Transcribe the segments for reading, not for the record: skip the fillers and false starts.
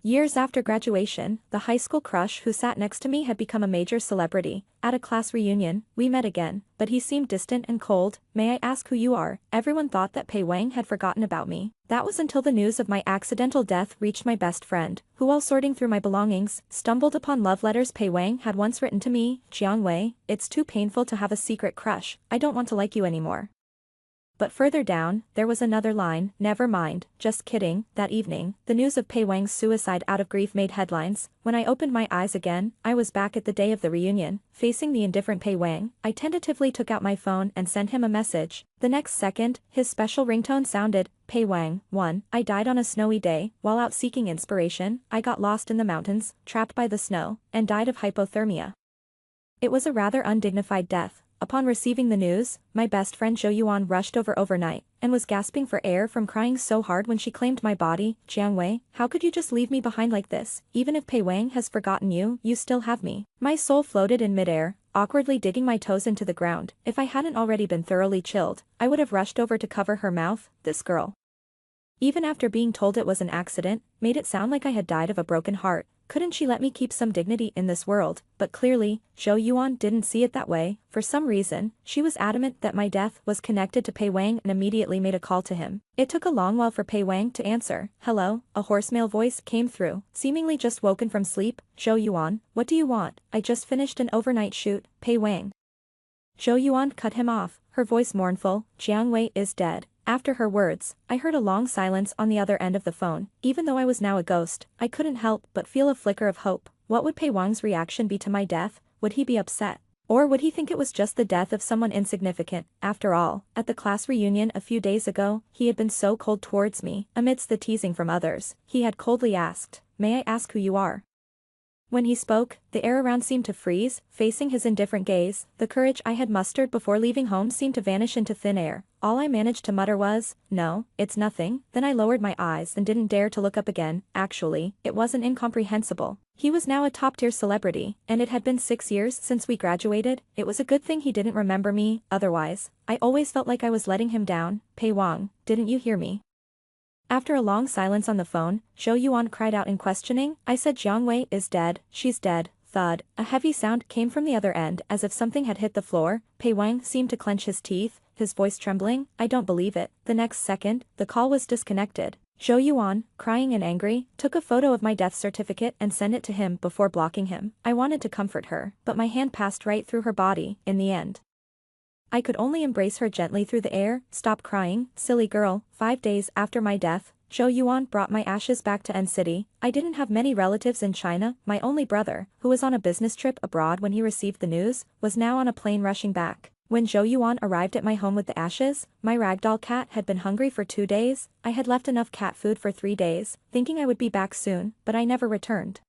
Years after graduation, the high school crush who sat next to me had become a major celebrity. At a class reunion, we met again, but he seemed distant and cold. "May I ask who you are?" Everyone thought that Pei Wang had forgotten about me. That was until the news of my accidental death reached my best friend, who, while sorting through my belongings, stumbled upon love letters Pei Wang had once written to me. "Jiang Wei, it's too painful to have a secret crush. I don't want to like you anymore." But further down, there was another line. "Never mind, just kidding." That evening, the news of Pei Wang's suicide out of grief made headlines. When I opened my eyes again, I was back at the day of the reunion. Facing the indifferent Pei Wang, I tentatively took out my phone and sent him a message. The next second, his special ringtone sounded. "Pei Wang, 1. I died on a snowy day. While out seeking inspiration, I got lost in the mountains, trapped by the snow, and died of hypothermia." It was a rather undignified death. Upon receiving the news, my best friend Zhou Yuan rushed over overnight, and was gasping for air from crying so hard when she claimed my body. "Jiang Wei, how could you just leave me behind like this? Even if Pei Wang has forgotten you, you still have me." My soul floated in midair, awkwardly digging my toes into the ground. If I hadn't already been thoroughly chilled, I would have rushed over to cover her mouth. This girl, even after being told it was an accident, made it sound like I had died of a broken heart. Couldn't she let me keep some dignity in this world? But clearly, Zhou Yuan didn't see it that way. For some reason, she was adamant that my death was connected to Pei Wang and immediately made a call to him. It took a long while for Pei Wang to answer. "Hello," a hoarse male voice came through. Seemingly just woken from sleep. "Zhou Yuan, what do you want? I just finished an overnight shoot." "Pei Wang." Zhou Yuan cut him off, her voice mournful. "Jiang Wei is dead." After her words, I heard a long silence on the other end of the phone. Even though I was now a ghost, I couldn't help but feel a flicker of hope. What would Pei Wang's reaction be to my death? Would he be upset? Or would he think it was just the death of someone insignificant? After all, at the class reunion a few days ago, he had been so cold towards me. Amidst the teasing from others, he had coldly asked, "May I ask who you are?" When he spoke, the air around seemed to freeze, facing his indifferent gaze. The courage I had mustered before leaving home seemed to vanish into thin air. All I managed to mutter was, "No, it's nothing." Then I lowered my eyes and didn't dare to look up again. Actually, it wasn't incomprehensible. He was now a top-tier celebrity, and it had been 6 years since we graduated. It was a good thing he didn't remember me, otherwise, I always felt like I was letting him down. "Pei Wang, didn't you hear me?" After a long silence on the phone, Zhou Yuan cried out in questioning. "I said Jiang Wei is dead." "She's dead." Thud. A heavy sound came from the other end as if something had hit the floor. Pei Wang seemed to clench his teeth, his voice trembling. "I don't believe it." The next second, the call was disconnected. Zhou Yuan, crying and angry, took a photo of my death certificate and sent it to him before blocking him. I wanted to comfort her, but my hand passed right through her body. In the end, I could only embrace her gently through the air. "Stop crying, silly girl." 5 days after my death, Zhou Yuan brought my ashes back to N City. I didn't have many relatives in China. My only brother, who was on a business trip abroad when he received the news, was now on a plane rushing back. When Zhou Yuan arrived at my home with the ashes, my ragdoll cat had been hungry for 2 days. I had left enough cat food for 3 days, thinking I would be back soon, but I never returned.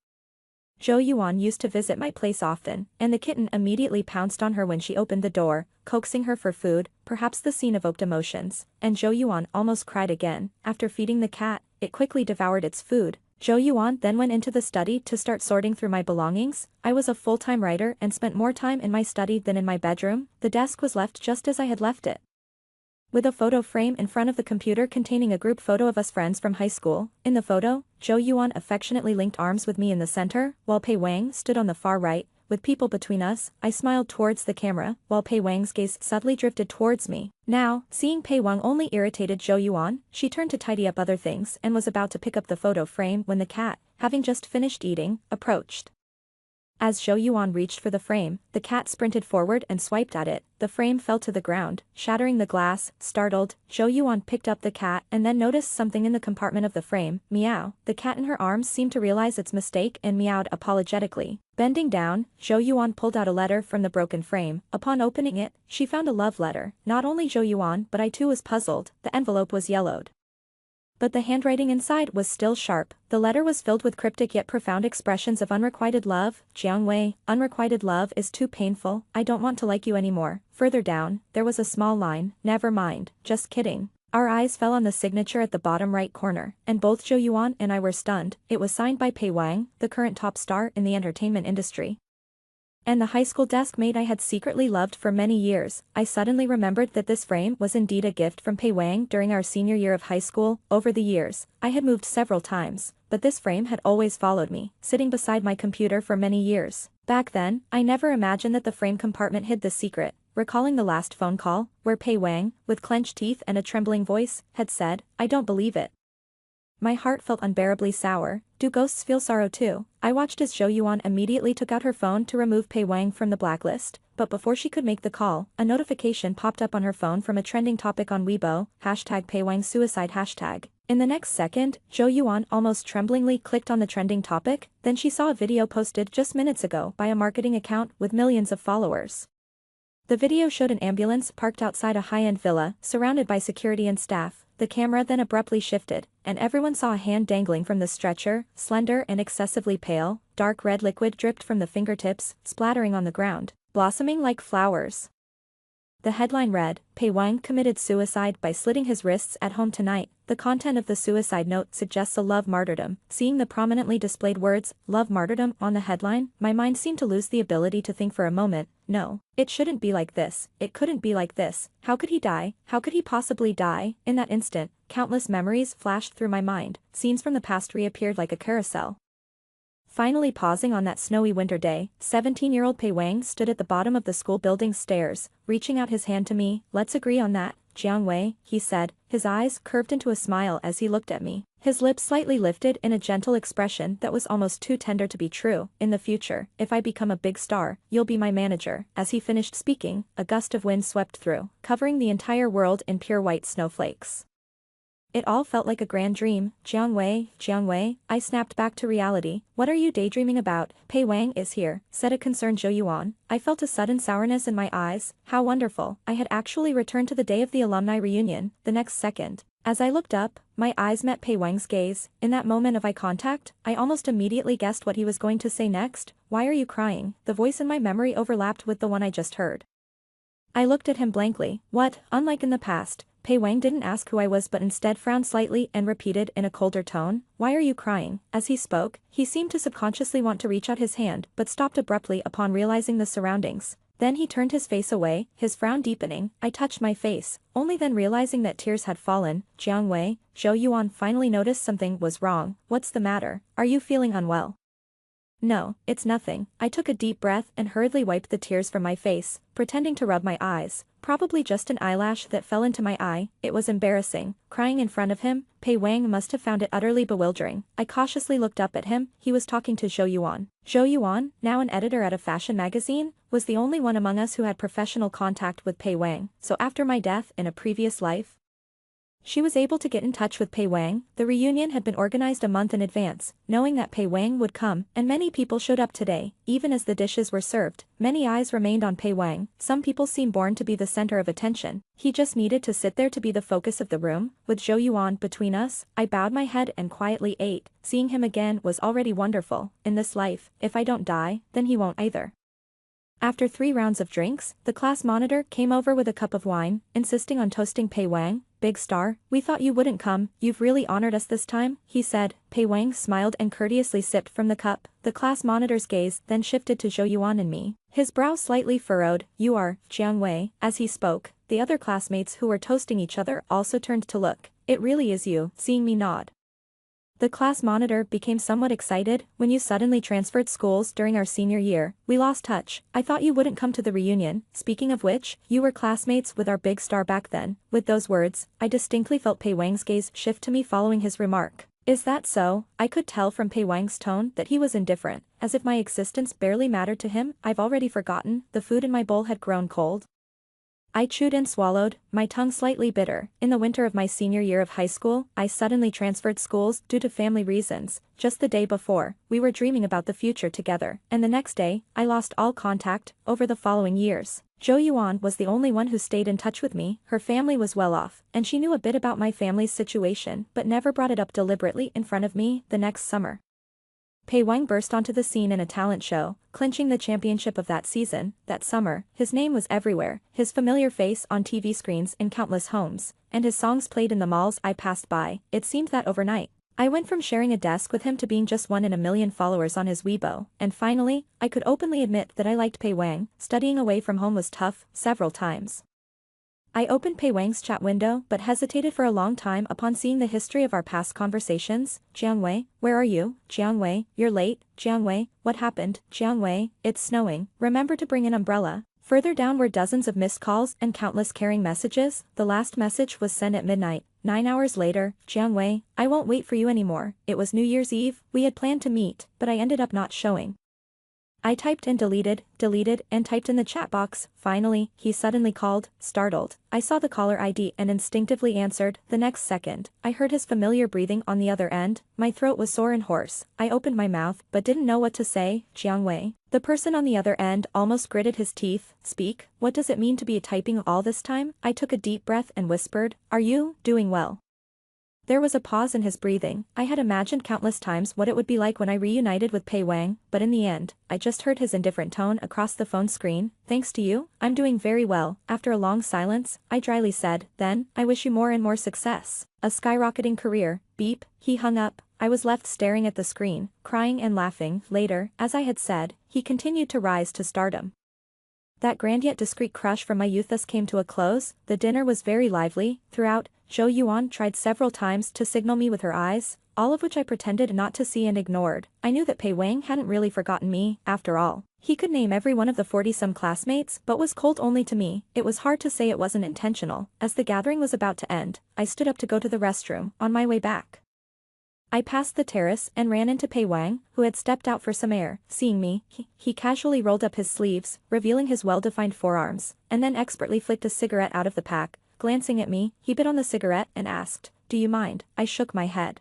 Zhou Yuan used to visit my place often, and the kitten immediately pounced on her when she opened the door, coaxing her for food. Perhaps the scene evoked emotions, and Zhou Yuan almost cried again. After feeding the cat, it quickly devoured its food. Zhou Yuan then went into the study to start sorting through my belongings. I was a full-time writer and spent more time in my study than in my bedroom. The desk was left just as I had left it, with a photo frame in front of the computer containing a group photo of us friends from high school. In the photo, Zhou Yuan affectionately linked arms with me in the center, while Pei Wang stood on the far right, with people between us. I smiled towards the camera, while Pei Wang's gaze subtly drifted towards me. Now, seeing Pei Wang only irritated Zhou Yuan, she turned to tidy up other things and was about to pick up the photo frame when the cat, having just finished eating, approached. As Zhou Yuan reached for the frame, the cat sprinted forward and swiped at it. The frame fell to the ground, shattering the glass. Startled, Zhou Yuan picked up the cat and then noticed something in the compartment of the frame. Meow. The cat in her arms seemed to realize its mistake and meowed apologetically. Bending down, Zhou Yuan pulled out a letter from the broken frame. Upon opening it, she found a love letter. Not only Zhou Yuan but I too was puzzled. The envelope was yellowed, but the handwriting inside was still sharp. The letter was filled with cryptic yet profound expressions of unrequited love. "Jiang Wei, unrequited love is too painful. I don't want to like you anymore." Further down, there was a small line. "Never mind, just kidding." Our eyes fell on the signature at the bottom right corner, and both Zhou Yuan and I were stunned. It was signed by Pei Wang, the current top star in the entertainment industry. And the high school desk mate I had secretly loved for many years. I suddenly remembered that this frame was indeed a gift from Pei Wang during our senior year of high school. Over the years, I had moved several times, but this frame had always followed me, sitting beside my computer for many years. Back then, I never imagined that the frame compartment hid the secret. Recalling the last phone call, where Pei Wang, with clenched teeth and a trembling voice, had said, "I don't believe it." My heart felt unbearably sour. Do ghosts feel sorrow too? I watched as Zhou Yuan immediately took out her phone to remove Pei Wang from the blacklist, but before she could make the call, a notification popped up on her phone from a trending topic on Weibo, #PeiWangSuicide hashtag. In the next second, Zhou Yuan almost tremblingly clicked on the trending topic, then she saw a video posted just minutes ago by a marketing account with millions of followers. The video showed an ambulance parked outside a high-end villa, surrounded by security and staff. The camera then abruptly shifted, and everyone saw a hand dangling from the stretcher, slender and excessively pale. Dark red liquid dripped from the fingertips, splattering on the ground, blossoming like flowers. The headline read, "Pei Wang committed suicide by slitting his wrists at home tonight." The content of the suicide note suggests a love martyrdom. Seeing the prominently displayed words, "love martyrdom," on the headline, my mind seemed to lose the ability to think for a moment. No, it shouldn't be like this. It couldn't be like this. How could he die? How could he possibly die? In that instant, countless memories flashed through my mind. Scenes from the past reappeared like a carousel. Finally pausing on that snowy winter day, 17-year-old Pei Wang stood at the bottom of the school building's stairs, reaching out his hand to me. "Let's agree on that, Jiang Wei," he said, his eyes curved into a smile as he looked at me. His lips slightly lifted in a gentle expression that was almost too tender to be true. "In the future, if I become a big star, you'll be my manager." As he finished speaking, a gust of wind swept through, covering the entire world in pure white snowflakes. It all felt like a grand dream. Jiang Wei, I snapped back to reality. "What are you daydreaming about?" "Pei Wang is here," said a concerned Zhou Yuan. I felt a sudden sourness in my eyes. How wonderful. I had actually returned to the day of the alumni reunion. The next second, as I looked up, my eyes met Pei Wang's gaze. In that moment of eye contact, I almost immediately guessed what he was going to say next. "Why are you crying?" The voice in my memory overlapped with the one I just heard. I looked at him blankly. What? Unlike in the past, Pei Wang didn't ask who I was but instead frowned slightly and repeated in a colder tone, "Why are you crying?" As he spoke, he seemed to subconsciously want to reach out his hand but stopped abruptly upon realizing the surroundings. Then he turned his face away, his frown deepening. I touched my face, only then realizing that tears had fallen. "Jiang Wei," Zhou Yuan finally noticed something was wrong. "What's the matter? Are you feeling unwell?" "No, it's nothing." I took a deep breath and hurriedly wiped the tears from my face, pretending to rub my eyes. Probably just an eyelash that fell into my eye. It was embarrassing. Crying in front of him, Pei Wang must have found it utterly bewildering. I cautiously looked up at him. He was talking to Zhou Yuan. Zhou Yuan, now an editor at a fashion magazine, was the only one among us who had professional contact with Pei Wang. So after my death in a previous life, she was able to get in touch with Pei Wang. The reunion had been organized a month in advance, knowing that Pei Wang would come, and many people showed up today. Even as the dishes were served, many eyes remained on Pei Wang. Some people seemed born to be the center of attention. He just needed to sit there to be the focus of the room. With Zhou Yuan between us, I bowed my head and quietly ate. Seeing him again was already wonderful. In this life, if I don't die, then he won't either. After 3 rounds of drinks, the class monitor came over with a cup of wine, insisting on toasting Pei Wang. "Big star, we thought you wouldn't come. You've really honored us this time," he said. Pei Wang smiled and courteously sipped from the cup. The class monitor's gaze then shifted to Zhou Yuan and me. His brow slightly furrowed. "You are Jiang Wei." As he spoke, the other classmates who were toasting each other also turned to look. "It really is you." Seeing me nod, the class monitor became somewhat excited. "When you suddenly transferred schools during our senior year, we lost touch. I thought you wouldn't come to the reunion. Speaking of which, you were classmates with our big star back then." With those words, I distinctly felt Pei Wang's gaze shift to me following his remark. "Is that so?" I could tell from Pei Wang's tone that he was indifferent, as if my existence barely mattered to him. I've already forgotten. The food in my bowl had grown cold. I chewed and swallowed, my tongue slightly bitter. In the winter of my senior year of high school, I suddenly transferred schools due to family reasons. Just the day before, we were dreaming about the future together, and the next day, I lost all contact. Over the following years, Zhou Yuan was the only one who stayed in touch with me. Her family was well off, and she knew a bit about my family's situation, but never brought it up deliberately in front of me. The next summer, Pei Wang burst onto the scene in a talent show, clinching the championship of that season. That summer, his name was everywhere, his familiar face on TV screens in countless homes, and his songs played in the malls I passed by. It seemed that overnight, I went from sharing a desk with him to being just one in a million followers on his Weibo, and finally, I could openly admit that I liked Pei Wang. Studying away from home was tough, several times. I opened Pei Wang's chat window but hesitated for a long time upon seeing the history of our past conversations. Jiangwei, where are you? Jiangwei, you're late. Jiangwei, what happened? Jiangwei, it's snowing, remember to bring an umbrella. Further down were dozens of missed calls and countless caring messages. The last message was sent at midnight. 9 hours later, Jiangwei, I won't wait for you anymore. It was New Year's Eve, we had planned to meet, but I ended up not showing. I typed and deleted, and typed in the chat box. Finally, he suddenly called, startled. I saw the caller ID and instinctively answered. The next second, I heard his familiar breathing on the other end. My throat was sore and hoarse. I opened my mouth but didn't know what to say. Jiangwei. The person on the other end almost gritted his teeth. Speak, what does it mean to be typing all this time? I took a deep breath and whispered, are you doing well? There was a pause in his breathing. I had imagined countless times what it would be like when I reunited with Pei Wang, but in the end, I just heard his indifferent tone across the phone screen. Thanks to you, I'm doing very well. After a long silence, I dryly said, then, I wish you more and more success. A skyrocketing career. Beep, he hung up. I was left staring at the screen, crying and laughing. Later, as I had said, he continued to rise to stardom. That grand yet discreet crush from my youth thus came to a close. The dinner was very lively. Throughout, Zhou Yuan tried several times to signal me with her eyes, all of which I pretended not to see and ignored. I knew that Pei Wang hadn't really forgotten me, after all. He could name every one of the 40-some classmates but was cold only to me. It was hard to say it wasn't intentional. As the gathering was about to end, I stood up to go to the restroom. On my way back, I passed the terrace and ran into Pei Wang, who had stepped out for some air. Seeing me, he casually rolled up his sleeves, revealing his well-defined forearms, and then expertly flicked a cigarette out of the pack. Glancing at me, he bit on the cigarette and asked, do you mind? I shook my head.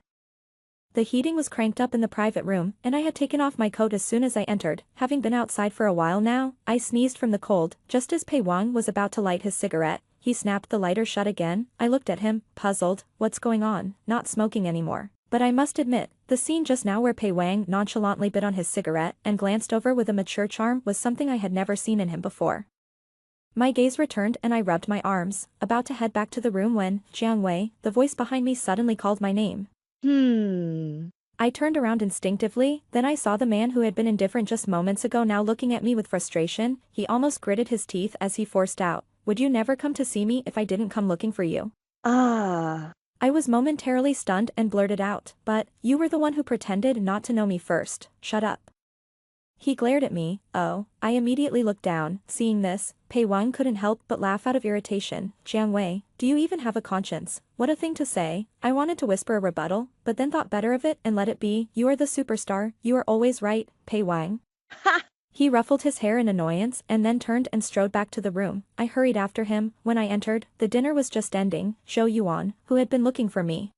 The heating was cranked up in the private room, and I had taken off my coat as soon as I entered. Having been outside for a while now, I sneezed from the cold. Just as Pei Wang was about to light his cigarette, he snapped the lighter shut again. I looked at him, puzzled. What's going on? Not smoking anymore. But I must admit, the scene just now where Pei Wang nonchalantly bit on his cigarette and glanced over with a mature charm was something I had never seen in him before. My gaze returned and I rubbed my arms, about to head back to the room when, Jiangwei, the voice behind me suddenly called my name. I turned around instinctively, then I saw the man who had been indifferent just moments ago now looking at me with frustration. He almost gritted his teeth as he forced out, would you never come to see me if I didn't come looking for you? I was momentarily stunned and blurted out, but, you were the one who pretended not to know me first. Shut up. He glared at me. Oh, I immediately looked down. Seeing this, Pei Wang couldn't help but laugh out of irritation. Jiangwei, do you even have a conscience? What a thing to say. I wanted to whisper a rebuttal, but then thought better of it and let it be. You are the superstar, you are always right, Pei Wang. Ha! He ruffled his hair in annoyance and then turned and strode back to the room. I hurried after him. When I entered, the dinner was just ending. Zhou Yuan, who had been looking for me,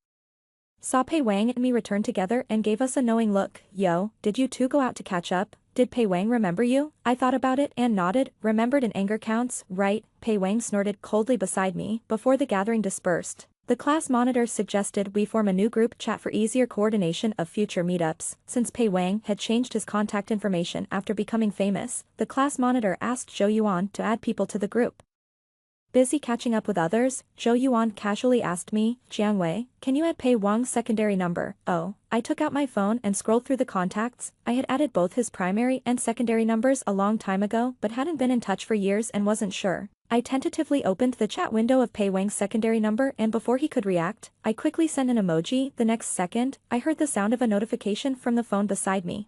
saw Pei Wang and me return together and gave us a knowing look. Yo, did you two go out to catch up? Did Pei Wang remember you? I thought about it and nodded. Remembered in anger counts, right? Pei Wang snorted coldly beside me. Before the gathering dispersed, the class monitor suggested we form a new group chat for easier coordination of future meetups. Since Pei Wang had changed his contact information after becoming famous, the class monitor asked Zhou Yuan to add people to the group. Busy catching up with others, Zhou Yuan casually asked me, Jiangwei, can you add Pei Wang's secondary number? Oh, I took out my phone and scrolled through the contacts. I had added both his primary and secondary numbers a long time ago but hadn't been in touch for years and wasn't sure. I tentatively opened the chat window of Pei Wang's secondary number and before he could react, I quickly sent an emoji. The next second, I heard the sound of a notification from the phone beside me.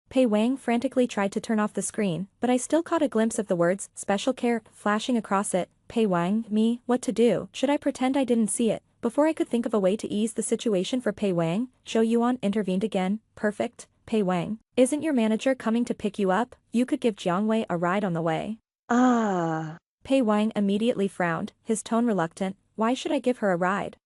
Pei Wang frantically tried to turn off the screen, but I still caught a glimpse of the words, special care, flashing across it. Pei Wang, me, what to do? Should I pretend I didn't see it? Before I could think of a way to ease the situation for Pei Wang, Zhou Yuan intervened again. Perfect, Pei Wang. Isn't your manager coming to pick you up? You could give Jiangwei a ride on the way. Pei Wang immediately frowned, his tone reluctant. Why should I give her a ride?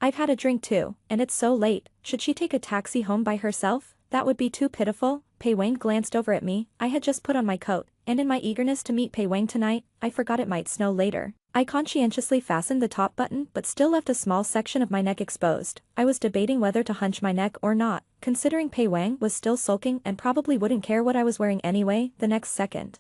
I've had a drink too, and it's so late. Should she take a taxi home by herself? That would be too pitiful. Pei Wang glanced over at me. I had just put on my coat, and in my eagerness to meet Pei Wang tonight, I forgot it might snow later. I conscientiously fastened the top button but still left a small section of my neck exposed. I was debating whether to hunch my neck or not, considering Pei Wang was still sulking and probably wouldn't care what I was wearing anyway. The next second,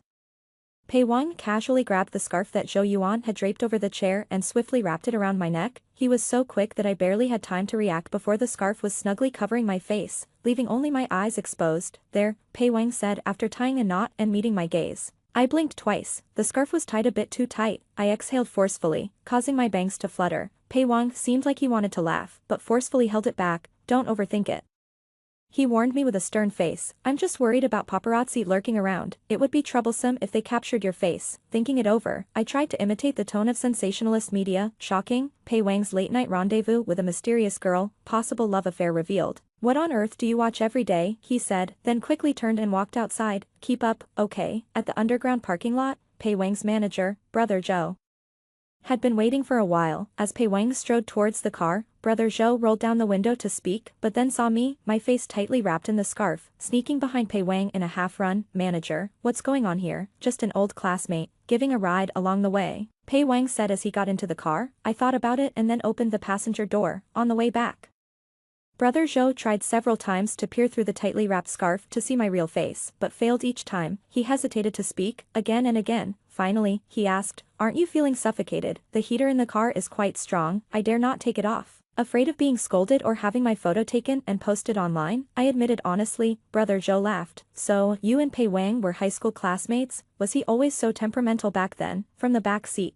Pei Wang casually grabbed the scarf that Zhou Yuan had draped over the chair and swiftly wrapped it around my neck. He was so quick that I barely had time to react before the scarf was snugly covering my face, leaving only my eyes exposed. "There," Pei Wang said after tying a knot and meeting my gaze. I blinked twice. The scarf was tied a bit too tight. I exhaled forcefully, causing my bangs to flutter. Pei Wang seemed like he wanted to laugh, but forcefully held it back. "Don't overthink it," he warned me with a stern face. "I'm just worried about paparazzi lurking around. It would be troublesome if they captured your face." Thinking it over, I tried to imitate the tone of sensationalist media. "Shocking, Pei Wang's late-night rendezvous with a mysterious girl, possible love affair revealed. What on earth do you watch every day?" he said, then quickly turned and walked outside. "Keep up, okay?" At the underground parking lot, Pei Wang's manager, Brother Zhou, had been waiting for a while. As Pei Wang strode towards the car, Brother Zhou rolled down the window to speak, but then saw me, my face tightly wrapped in the scarf, sneaking behind Pei Wang in a half-run. "Manager, what's going on here?" "Just an old classmate, giving a ride along the way," Pei Wang said as he got into the car. I thought about it and then opened the passenger door. On the way back, Brother Zhou tried several times to peer through the tightly wrapped scarf to see my real face, but failed each time. He hesitated to speak, again and again. Finally, he asked, "Aren't you feeling suffocated? The heater in the car is quite strong. I dare not take it off." Afraid of being scolded or having my photo taken and posted online, I admitted honestly. Brother Zhou laughed. "So, you and Pei Wang were high school classmates? Was he always so temperamental back then?" From the back seat,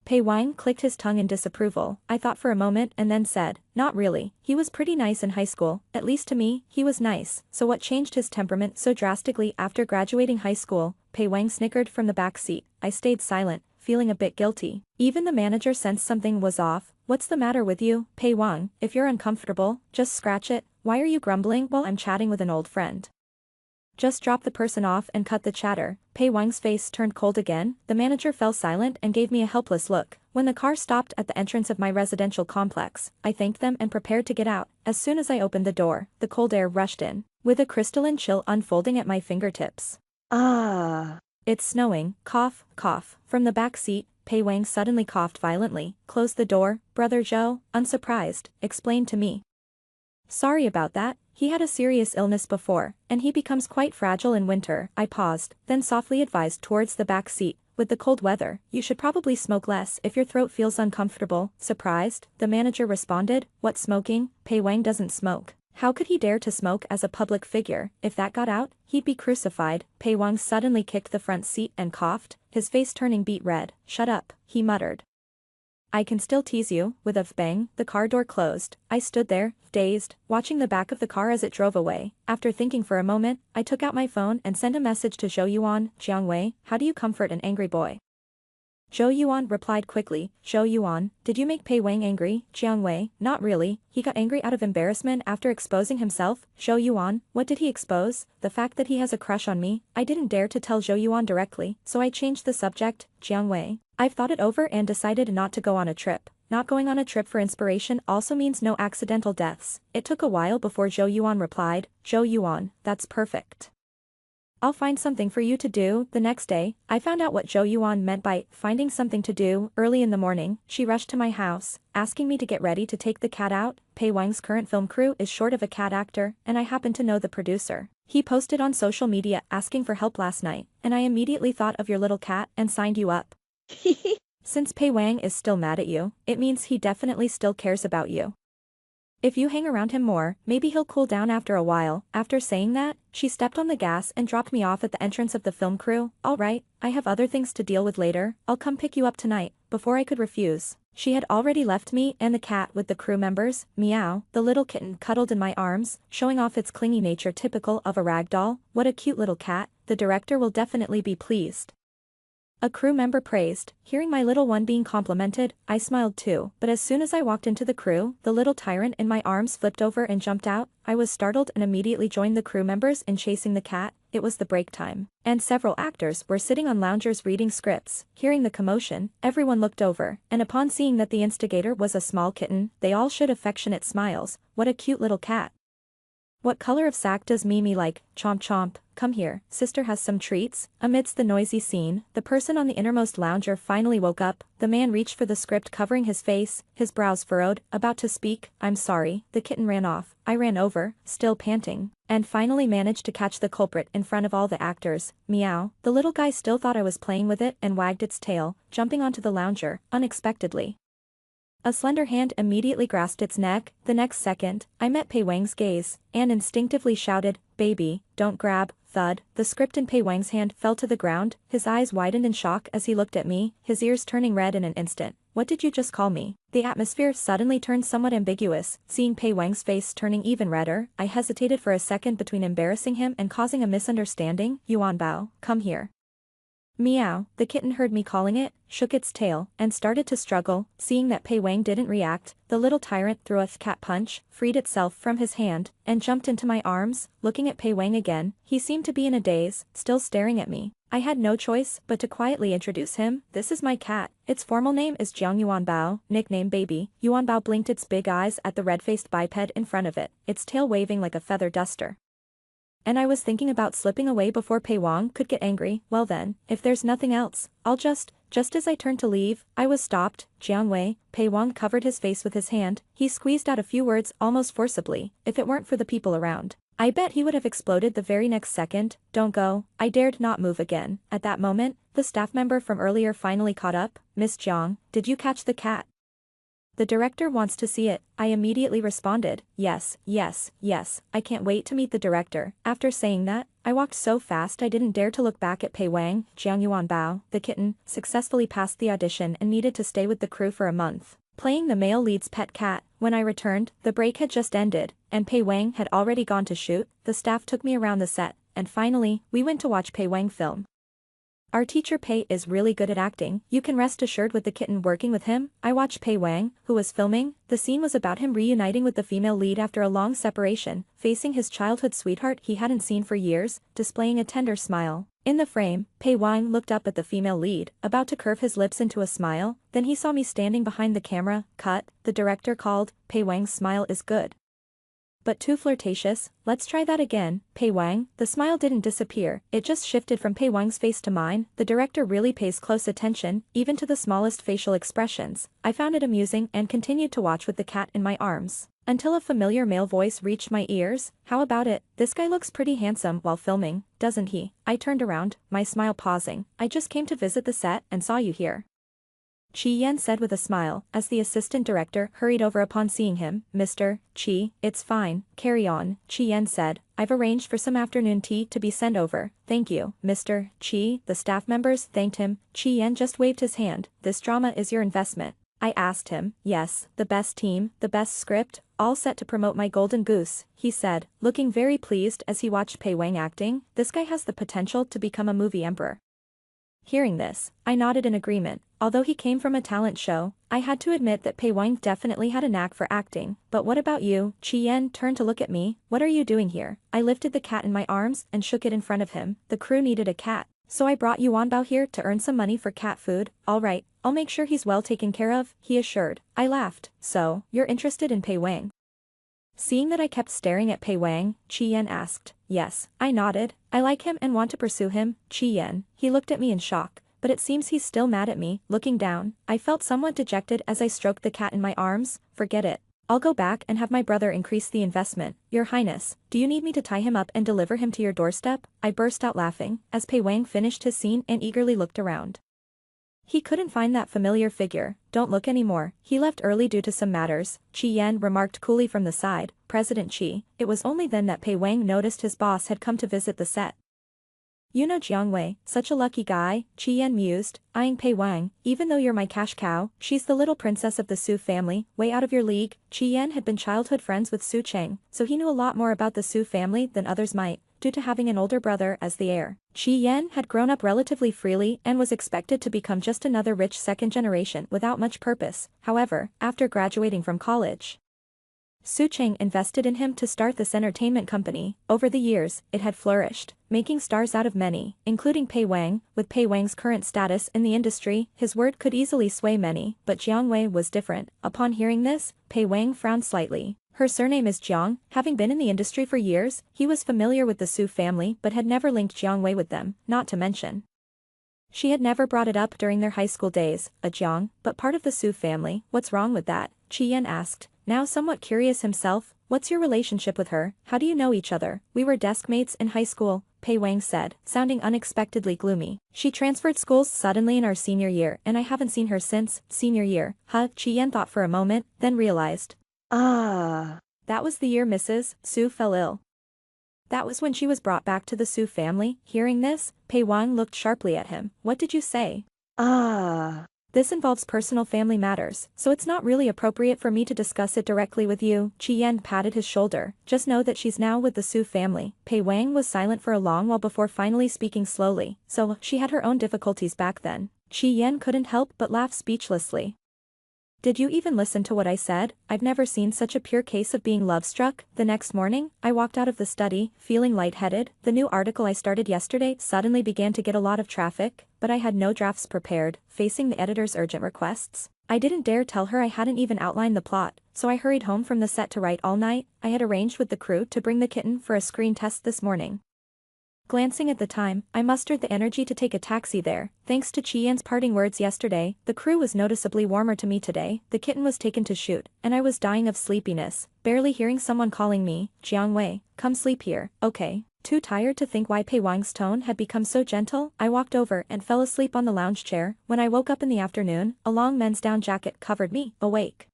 Pei Wang clicked his tongue in disapproval. I thought for a moment and then said, "Not really. He was pretty nice in high school, at least to me, he was nice." "So what changed his temperament so drastically after graduating high school?" Pei Wang snickered from the back seat. I stayed silent, feeling a bit guilty. Even the manager sensed something was off. "What's the matter with you, Pei Wang? If you're uncomfortable, just scratch it. Why are you grumbling while I'm chatting with an old friend? Just drop the person off and cut the chatter." Pei Wang's face turned cold again. The manager fell silent and gave me a helpless look. When the car stopped at the entrance of my residential complex, I thanked them and prepared to get out. As soon as I opened the door, the cold air rushed in, with a crystalline chill unfolding at my fingertips. "Ah. It's snowing." Cough, cough. From the back seat, Pei Wang suddenly coughed violently. "Close the door." Brother Zhou, unsurprised, explained to me. "Sorry about that. He had a serious illness before, and he becomes quite fragile in winter." I paused, then softly advised towards the back seat. "With the cold weather, you should probably smoke less if your throat feels uncomfortable." Surprised, the manager responded, "What smoking? Pei Wang doesn't smoke." How could he dare to smoke as a public figure? If that got out, he'd be crucified. Pei Wang suddenly kicked the front seat and coughed, his face turning beet red. "Shut up," he muttered. "I can still tease you." With a bang, the car door closed. I stood there, dazed, watching the back of the car as it drove away. After thinking for a moment, I took out my phone and sent a message to Zhou Yuan. "Jiangwei, how do you comfort an angry boy?" Zhou Yuan replied quickly. "Zhou Yuan, did you make Pei Wang angry?" "Jiangwei, not really. He got angry out of embarrassment after exposing himself." "Zhou Yuan, what did he expose?" "The fact that he has a crush on me." I didn't dare to tell Zhou Yuan directly, so I changed the subject. "Jiangwei, I've thought it over and decided not to go on a trip." Not going on a trip for inspiration also means no accidental deaths. It took a while before Zhou Yuan replied. "Zhou Yuan, that's perfect. I'll find something for you to do." The next day, I found out what Zhou Yuan meant by finding something to do. Early in the morning, she rushed to my house, asking me to get ready to take the cat out. Pei Wang's current film crew is short of a cat actor, and I happen to know the producer. He posted on social media asking for help last night, and I immediately thought of your little cat and signed you up. Since Pei Wang is still mad at you, it means he definitely still cares about you. If you hang around him more, maybe he'll cool down after a while." After saying that, she stepped on the gas and dropped me off at the entrance of the film crew. "All right, I have other things to deal with later. I'll come pick you up tonight." Before I could refuse, she had already left me and the cat with the crew members. Meow, the little kitten cuddled in my arms, showing off its clingy nature typical of a rag doll. "What a cute little cat. The director will definitely be pleased." A crew member praised. Hearing my little one being complimented, I smiled too. But as soon as I walked into the crew, the little tyrant in my arms flipped over and jumped out. I was startled and immediately joined the crew members in chasing the cat. It was the break time, and several actors were sitting on loungers reading scripts. Hearing the commotion, everyone looked over, and upon seeing that the instigator was a small kitten, they all showed affectionate smiles. "What a cute little cat. What color of sack does Mimi like? Chomp chomp. Come here, sister has some treats. Amidst the noisy scene, the person on the innermost lounger finally woke up. The man reached for the script covering his face, his brows furrowed, about to speak. I'm sorry. The kitten ran off. I ran over, still panting, and finally managed to catch the culprit in front of all the actors. Meow. The little guy still thought I was playing with it and wagged its tail, jumping onto the lounger, unexpectedly. A slender hand immediately grasped its neck. The next second, I met Pei Wang's gaze, and instinctively shouted, "Baby, don't grab." Thud. The script in Pei Wang's hand fell to the ground, his eyes widened in shock as he looked at me, his ears turning red in an instant. What did you just call me? The atmosphere suddenly turned somewhat ambiguous. Seeing Pei Wang's face turning even redder, I hesitated for a second between embarrassing him and causing a misunderstanding. Yuan Bao, come here. Meow. The kitten heard me calling it, shook its tail, and started to struggle. Seeing that Pei Wang didn't react, the little tyrant threw a cat punch, freed itself from his hand, and jumped into my arms. Looking at Pei Wang again, he seemed to be in a daze, still staring at me. I had no choice but to quietly introduce him. This is my cat. Its formal name is Jiang Yuan Bao, nickname Baby. Yuan Bao blinked its big eyes at the red-faced biped in front of it, its tail waving like a feather duster. And I was thinking about slipping away before Pei Wang could get angry. Well then, if there's nothing else, I'll just as I turned to leave, I was stopped. Jiang Wei. Pei Wang covered his face with his hand. He squeezed out a few words almost forcibly. If it weren't for the people around, I bet he would have exploded the very next second. Don't go. I dared not move again. At that moment, the staff member from earlier finally caught up. Miss Jiang, did you catch the cat? The director wants to see it. I immediately responded, yes, yes, yes, I can't wait to meet the director. After saying that, I walked so fast I didn't dare to look back at Pei Wang. Jiang Yuan Bao, the kitten, successfully passed the audition and needed to stay with the crew for a month, playing the male lead's pet cat. When I returned, the break had just ended, and Pei Wang had already gone to shoot. The staff took me around the set, and finally, we went to watch Pei Wang film. Our teacher Pei is really good at acting. You can rest assured with the kitten working with him. I watched Pei Wang, who was filming. The scene was about him reuniting with the female lead after a long separation, facing his childhood sweetheart he hadn't seen for years, displaying a tender smile. In the frame, Pei Wang looked up at the female lead, about to curve his lips into a smile. Then he saw me standing behind the camera. Cut. The director called. Pei Wang's smile is good, but too flirtatious. Let's try that again. Pei Wang. The smile didn't disappear, it just shifted from Pei Wang's face to mine. The director really pays close attention, even to the smallest facial expressions. I found it amusing and continued to watch with the cat in my arms, until a familiar male voice reached my ears. How about it? This guy looks pretty handsome while filming, doesn't he? I turned around, my smile pausing. I just came to visit the set and saw you here, Chi Yan said with a smile, as the assistant director hurried over upon seeing him. Mr. Chi, it's fine, carry on, Chi Yan said. I've arranged for some afternoon tea to be sent over. Thank you, Mr. Chi. The staff members thanked him. Chi Yan just waved his hand. This drama is your investment. I asked him. Yes, the best team, the best script, all set to promote my golden goose, he said, looking very pleased as he watched Pei Wang acting. This guy has the potential to become a movie emperor. Hearing this, I nodded in agreement. Although he came from a talent show, I had to admit that Pei Wang definitely had a knack for acting. But what about you? Chi Yan turned to look at me. What are you doing here? I lifted the cat in my arms and shook it in front of him. The crew needed a cat, so I brought Yuan Bao here to earn some money for cat food. All right, I'll make sure he's well taken care of, he assured. I laughed. So, you're interested in Pei Wang? Seeing that I kept staring at Pei Wang, Chi Yan asked. Yes, I nodded. I like him and want to pursue him. Chi Yan. He looked at me in shock, but it seems he's still mad at me. Looking down, I felt somewhat dejected as I stroked the cat in my arms. Forget it. I'll go back and have my brother increase the investment. Your Highness, do you need me to tie him up and deliver him to your doorstep? I burst out laughing, as Pei Wang finished his scene and eagerly looked around. He couldn't find that familiar figure. Don't look anymore. He left early due to some matters, Chi Yan remarked coolly from the side. President Chi. It was only then that Pei Wang noticed his boss had come to visit the set. You know Jiang Wei, such a lucky guy, Chi Yan mused, eyeing Pei Wang. Even though you're my cash cow, she's the little princess of the Su family, way out of your league. Chi Yan had been childhood friends with Su Cheng, so he knew a lot more about the Su family than others might, due to having an older brother as the heir. Chi Yan had grown up relatively freely and was expected to become just another rich second generation without much purpose. However, after graduating from college, Su Cheng invested in him to start this entertainment company. Over the years, it had flourished, making stars out of many, including Pei Wang. With Pei Wang's current status in the industry, his word could easily sway many, but Jiang Wei was different. Upon hearing this, Pei Wang frowned slightly. Her surname is Jiang. Having been in the industry for years, he was familiar with the Su family but had never linked Jiang Wei with them, not to mention. She had never brought it up during their high school days, a Jiang, but part of the Su family. What's wrong with that? Qi Yan asked, now somewhat curious himself. What's your relationship with her? How do you know each other? We were desk mates in high school, Pei Wang said, sounding unexpectedly gloomy. She transferred schools suddenly in our senior year and I haven't seen her since senior year. Qi Yan thought for a moment, then realized. Ah. That was the year Mrs. Su fell ill. That was when she was brought back to the Su family. Hearing this, Pei Wang looked sharply at him. What did you say? Ah. This involves personal family matters, so it's not really appropriate for me to discuss it directly with you. Qi Yan patted his shoulder. Just know that she's now with the Su family. Pei Wang was silent for a long while before finally speaking slowly. So, she had her own difficulties back then. Qi Yan couldn't help but laugh speechlessly. Did you even listen to what I said? I've never seen such a pure case of being love-struck. The next morning, I walked out of the study, feeling lightheaded. The new article I started yesterday suddenly began to get a lot of traffic, but I had no drafts prepared, facing the editor's urgent requests. I didn't dare tell her I hadn't even outlined the plot, so I hurried home from the set to write all night. I had arranged with the crew to bring the kitten for a screen test this morning. Glancing at the time, I mustered the energy to take a taxi there. Thanks to Qi Yan's parting words yesterday, the crew was noticeably warmer to me today. The kitten was taken to shoot, and I was dying of sleepiness, barely hearing someone calling me, Jiang Wei, come sleep here, okay. Too tired to think why Pei Wang's tone had become so gentle, I walked over and fell asleep on the lounge chair. When I woke up in the afternoon, a long men's down jacket covered me, awake.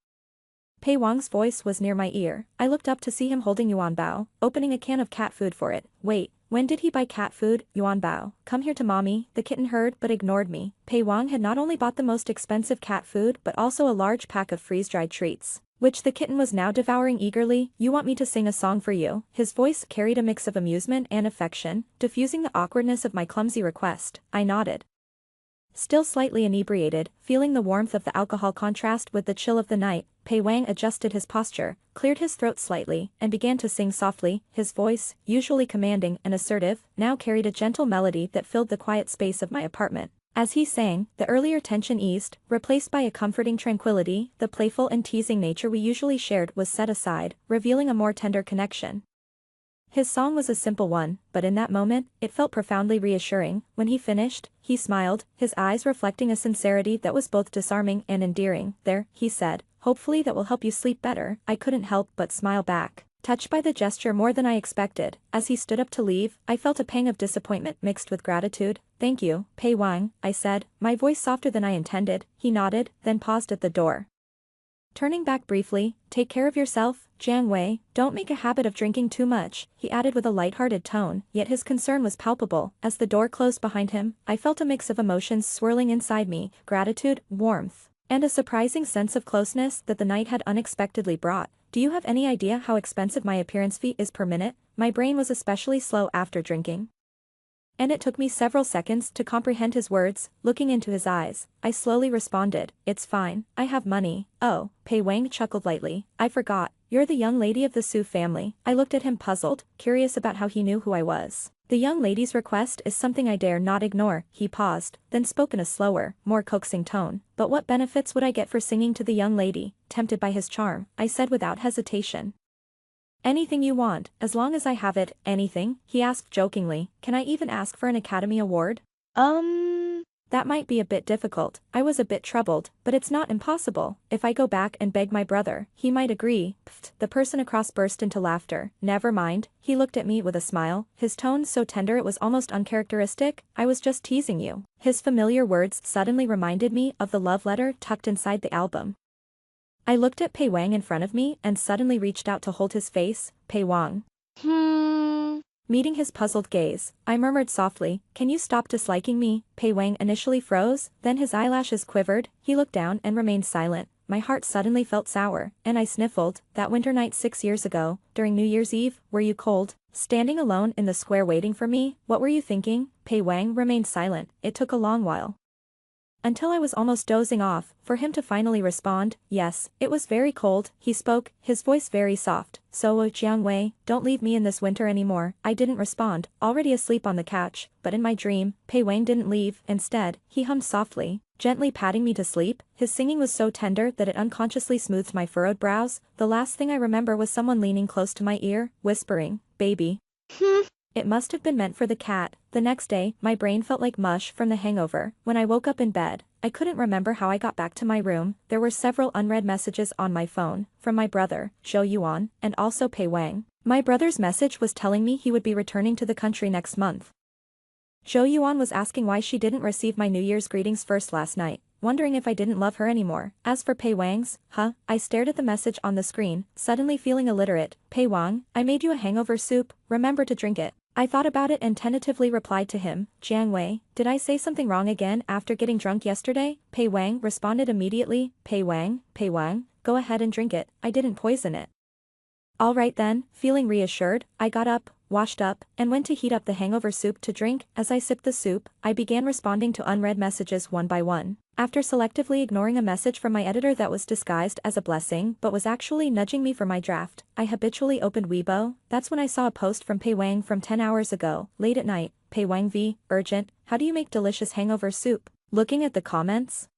Pei Wang's voice was near my ear. I looked up to see him holding Yuan Bao, opening a can of cat food for it. Wait. When did he buy cat food? Yuan Bao. Come here to mommy. The kitten heard but ignored me. Pei Wang had not only bought the most expensive cat food but also a large pack of freeze-dried treats, which the kitten was now devouring eagerly. You want me to sing a song for you? His voice carried a mix of amusement and affection, diffusing the awkwardness of my clumsy request. I nodded. Still slightly inebriated, feeling the warmth of the alcohol contrast with the chill of the night, Pei Wang adjusted his posture, cleared his throat slightly, and began to sing softly. His voice, usually commanding and assertive, now carried a gentle melody that filled the quiet space of my apartment. As he sang, the earlier tension eased, replaced by a comforting tranquility. The playful and teasing nature we usually shared was set aside, revealing a more tender connection. His song was a simple one, but in that moment, it felt profoundly reassuring. When he finished, he smiled, his eyes reflecting a sincerity that was both disarming and endearing. There, he said, hopefully that will help you sleep better. I couldn't help but smile back, touched by the gesture more than I expected. As he stood up to leave, I felt a pang of disappointment mixed with gratitude. Thank you, Pei Wang, I said, my voice softer than I intended. He nodded, then paused at the door. Turning back briefly, take care of yourself, Jiang Wei, don't make a habit of drinking too much, he added with a light-hearted tone, yet his concern was palpable. As the door closed behind him, I felt a mix of emotions swirling inside me, gratitude, warmth, and a surprising sense of closeness that the night had unexpectedly brought. Do you have any idea how expensive my appearance fee is per minute? My brain was especially slow after drinking, and it took me several seconds to comprehend his words. Looking into his eyes, I slowly responded, it's fine, I have money. Oh, Pei Wang chuckled lightly, I forgot, you're the young lady of the Su family. I looked at him puzzled, curious about how he knew who I was. The young lady's request is something I dare not ignore. He paused, then spoke in a slower, more coaxing tone. But what benefits would I get for singing to the young lady? Tempted by his charm, I said without hesitation. Anything you want, as long as I have it. Anything? He asked jokingly. Can I even ask for an Academy Award? That might be a bit difficult. I was a bit troubled, but it's not impossible. If I go back and beg my brother, he might agree. Pfft. The person across burst into laughter. Never mind. He looked at me with a smile, his tone so tender it was almost uncharacteristic. I was just teasing you. His familiar words suddenly reminded me of the love letter tucked inside the album. I looked at Pei Wang in front of me and suddenly reached out to hold his face. Pei Wang. Meeting his puzzled gaze, I murmured softly, can you stop disliking me? Pei Wang initially froze, then his eyelashes quivered. He looked down and remained silent. My heart suddenly felt sour, and I sniffled. That winter night 6 years ago, during New Year's Eve, were you cold? Standing alone in the square waiting for me? What were you thinking? Pei Wang remained silent. It took a long while. Until I was almost dozing off, for him to finally respond, yes, it was very cold, he spoke, his voice very soft. So, Jiangwei, don't leave me in this winter anymore. I didn't respond, already asleep on the couch, but in my dream, Pei Wang didn't leave, instead, he hummed softly, gently patting me to sleep. His singing was so tender that it unconsciously smoothed my furrowed brows. The last thing I remember was someone leaning close to my ear, whispering, baby. It must have been meant for the cat. The next day, my brain felt like mush from the hangover. When I woke up in bed, I couldn't remember how I got back to my room. There were several unread messages on my phone, from my brother, Zhou Yuan, and also Pei Wang. My brother's message was telling me he would be returning to the country next month. Zhou Yuan was asking why she didn't receive my New Year's greetings first last night, wondering if I didn't love her anymore. As for Pei Wang's, I stared at the message on the screen, suddenly feeling illiterate. Pei Wang, I made you a hangover soup, remember to drink it. I thought about it and tentatively replied to him, Jiang Wei, did I say something wrong again after getting drunk yesterday? Pei Wang responded immediately, Pei Wang, go ahead and drink it, I didn't poison it. Alright then, feeling reassured, I got up, washed up, and went to heat up the hangover soup to drink. As I sipped the soup, I began responding to unread messages one by one. After selectively ignoring a message from my editor that was disguised as a blessing but was actually nudging me for my draft, I habitually opened Weibo. That's when I saw a post from Pei Wang from 10 hours ago, late at night. Pei Wang v. Urgent, how do you make delicious hangover soup? Looking at the comments,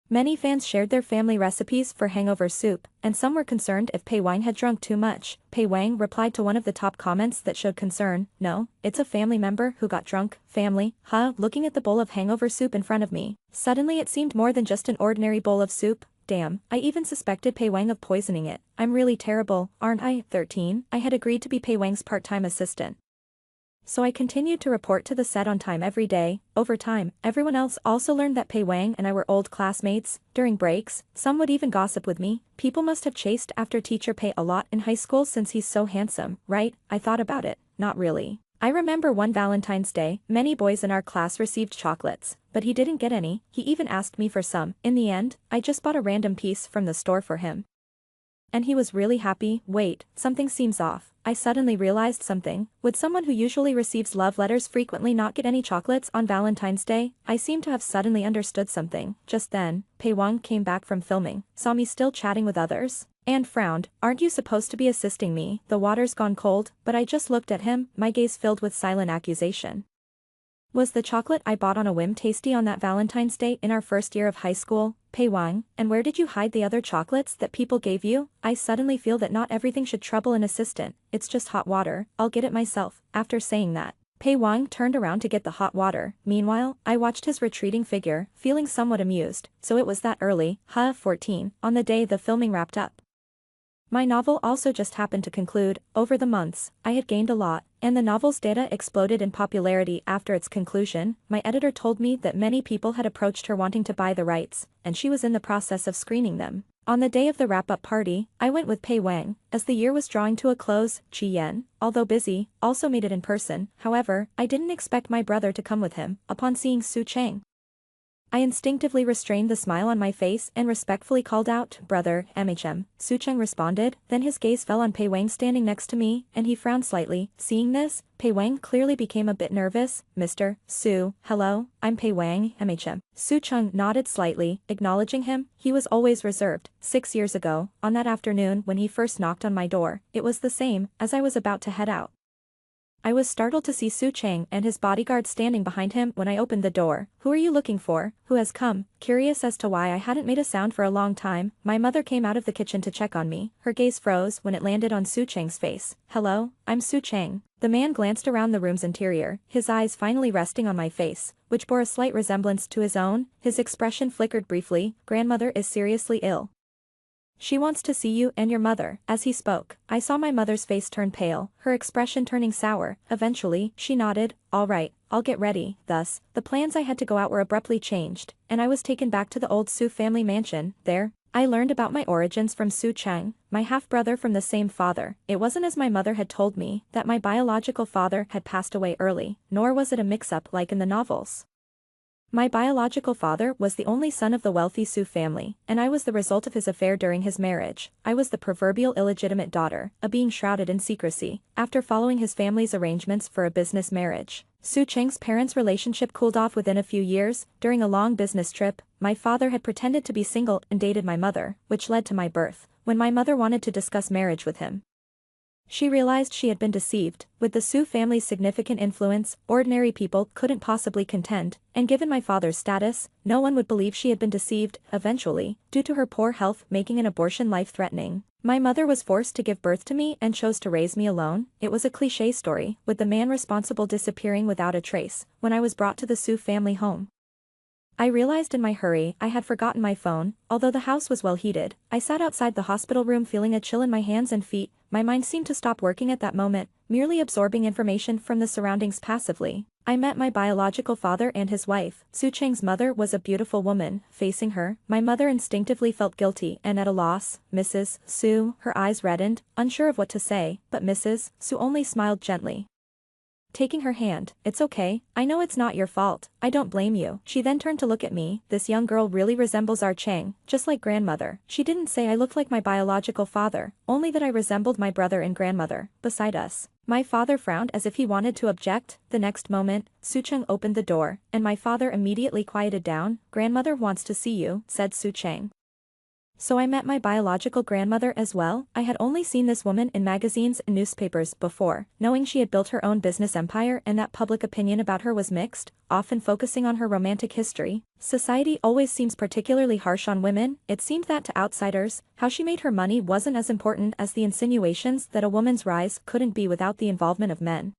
many fans shared their family recipes for hangover soup, and some were concerned if Pei Wang had drunk too much. Pei Wang replied to one of the top comments that showed concern, no, it's a family member who got drunk. Family, looking at the bowl of hangover soup in front of me, suddenly it seemed more than just an ordinary bowl of soup. Damn, I even suspected Pei Wang of poisoning it. I'm really terrible, aren't I? 13, I had agreed to be Pei Wang's part-time assistant. So I continued to report to the set on time every day. Over time, everyone else also learned that Pei Wang and I were old classmates. During breaks, some would even gossip with me. People must have chased after teacher Pei a lot in high school since he's so handsome, right? I thought about it, not really. I remember one Valentine's Day, many boys in our class received chocolates, but he didn't get any. He even asked me for some. In the end, I just bought a random piece from the store for him. And he was really happy. Wait, something seems off. I suddenly realized something. Would someone who usually receives love letters frequently not get any chocolates on Valentine's Day? I seem to have suddenly understood something. Just then, Pei Wang came back from filming, saw me still chatting with others, and frowned. Aren't you supposed to be assisting me? The water's gone cold, but I just looked at him, my gaze filled with silent accusation. Was the chocolate I bought on a whim tasty on that Valentine's Day in our first year of high school? Pei Wang, and where did you hide the other chocolates that people gave you? I suddenly feel that not everything should trouble an assistant, it's just hot water, I'll get it myself. After saying that, Pei Wang turned around to get the hot water. Meanwhile, I watched his retreating figure, feeling somewhat amused. So it was that early, 14, on the day the filming wrapped up. My novel also just happened to conclude. Over the months, I had gained a lot, and the novel's data exploded in popularity after its conclusion. My editor told me that many people had approached her wanting to buy the rights, and she was in the process of screening them. On the day of the wrap-up party, I went with Pei Wang. As the year was drawing to a close, Qi Yan, although busy, also made it in person. However, I didn't expect my brother to come with him. Upon seeing Su Cheng, I instinctively restrained the smile on my face and respectfully called out, Brother, Su Cheng responded, then his gaze fell on Pei Wang standing next to me, and he frowned slightly. Seeing this, Pei Wang clearly became a bit nervous. Mr. Su, hello, I'm Pei Wang, Su Cheng nodded slightly, acknowledging him. He was always reserved. 6 years ago, on that afternoon when he first knocked on my door, it was the same. As I was about to head out, I was startled to see Su Cheng and his bodyguard standing behind him when I opened the door. Who are you looking for? Who has come? Curious as to why I hadn't made a sound for a long time, my mother came out of the kitchen to check on me. Her gaze froze when it landed on Su Cheng's face. Hello, I'm Su Cheng. The man glanced around the room's interior, his eyes finally resting on my face, which bore a slight resemblance to his own. His expression flickered briefly. Grandmother is seriously ill. She wants to see you and your mother. As he spoke, I saw my mother's face turn pale, her expression turning sour. Eventually, she nodded, all right, I'll get ready. Thus, the plans I had to go out were abruptly changed, and I was taken back to the old Su family mansion. There, I learned about my origins from Su Cheng, my half-brother from the same father. It wasn't as my mother had told me, that my biological father had passed away early, nor was it a mix-up like in the novels. My biological father was the only son of the wealthy Su family, and I was the result of his affair during his marriage. I was the proverbial illegitimate daughter, a being shrouded in secrecy, after following his family's arrangements for a business marriage. Su Cheng's parents' relationship cooled off within a few years. During a long business trip, my father had pretended to be single and dated my mother, which led to my birth. When my mother wanted to discuss marriage with him, she realized she had been deceived. With the Su family's significant influence, ordinary people couldn't possibly contend, and given my father's status, no one would believe she had been deceived. Eventually, due to her poor health making an abortion life-threatening, my mother was forced to give birth to me and chose to raise me alone. It was a cliché story, with the man responsible disappearing without a trace when I was brought to the Su family home. I realized in my hurry I had forgotten my phone. Although the house was well heated, I sat outside the hospital room feeling a chill in my hands and feet. My mind seemed to stop working at that moment, merely absorbing information from the surroundings passively. I met my biological father and his wife. Su Cheng's mother was a beautiful woman. Facing her, my mother instinctively felt guilty and at a loss. Mrs. Su, her eyes reddened, unsure of what to say, but Mrs. Su only smiled gently, taking her hand. "It's okay, I know it's not your fault, I don't blame you." She then turned to look at me. "This young girl really resembles our Cheng, just like grandmother." She didn't say I looked like my biological father, only that I resembled my brother and grandmother. Beside us, my father frowned as if he wanted to object. The next moment, Su Cheng opened the door, and my father immediately quieted down. "Grandmother wants to see you," said Su Cheng. So I met my biological grandmother as well. I had only seen this woman in magazines and newspapers before, knowing she had built her own business empire and that public opinion about her was mixed, often focusing on her romantic history. Society always seems particularly harsh on women. It seemed that to outsiders, how she made her money wasn't as important as the insinuations that a woman's rise couldn't be without the involvement of men.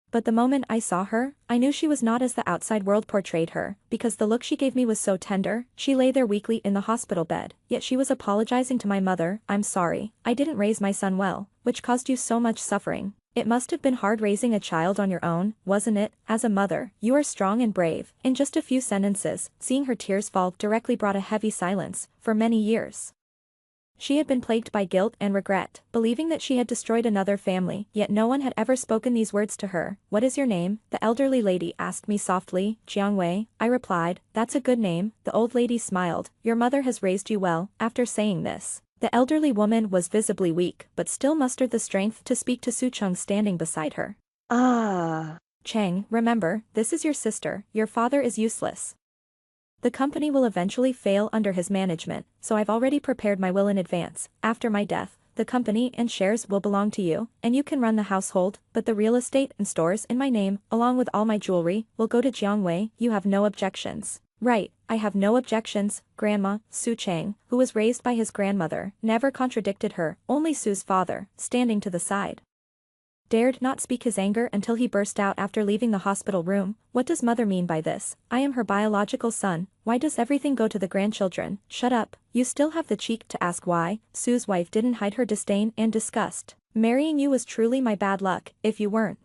But the moment I saw her, I knew she was not as the outside world portrayed her, because the look she gave me was so tender. She lay there weakly in the hospital bed, yet she was apologizing to my mother. "I'm sorry, I didn't raise my son well, which caused you so much suffering. It must have been hard raising a child on your own, wasn't it? As a mother, you are strong and brave." In just a few sentences, seeing her tears fall directly brought a heavy silence. For many years, she had been plagued by guilt and regret, believing that she had destroyed another family, yet no one had ever spoken these words to her. "What is your name?" the elderly lady asked me softly. "Jiangwei," I replied. "That's a good name." The old lady smiled. "Your mother has raised you well." After saying this, the elderly woman was visibly weak, but still mustered the strength to speak to Su Cheng standing beside her. "Cheng, remember, this is your sister. Your father is useless. The company will eventually fail under his management, so I've already prepared my will in advance. After my death, the company and shares will belong to you, and you can run the household, but the real estate and stores in my name, along with all my jewelry, will go to Jiangwei. You have no objections?" "Right, I have no objections." Grandma, Su Cheng, who was raised by his grandmother, never contradicted her. Only Su's father, standing to the side, dared not speak his anger until he burst out after leaving the hospital room. "What does mother mean by this? I am her biological son. Why does everything go to the grandchildren?" "Shut up, you still have the cheek to ask why." Su's wife didn't hide her disdain and disgust. "Marrying you was truly my bad luck. If you weren't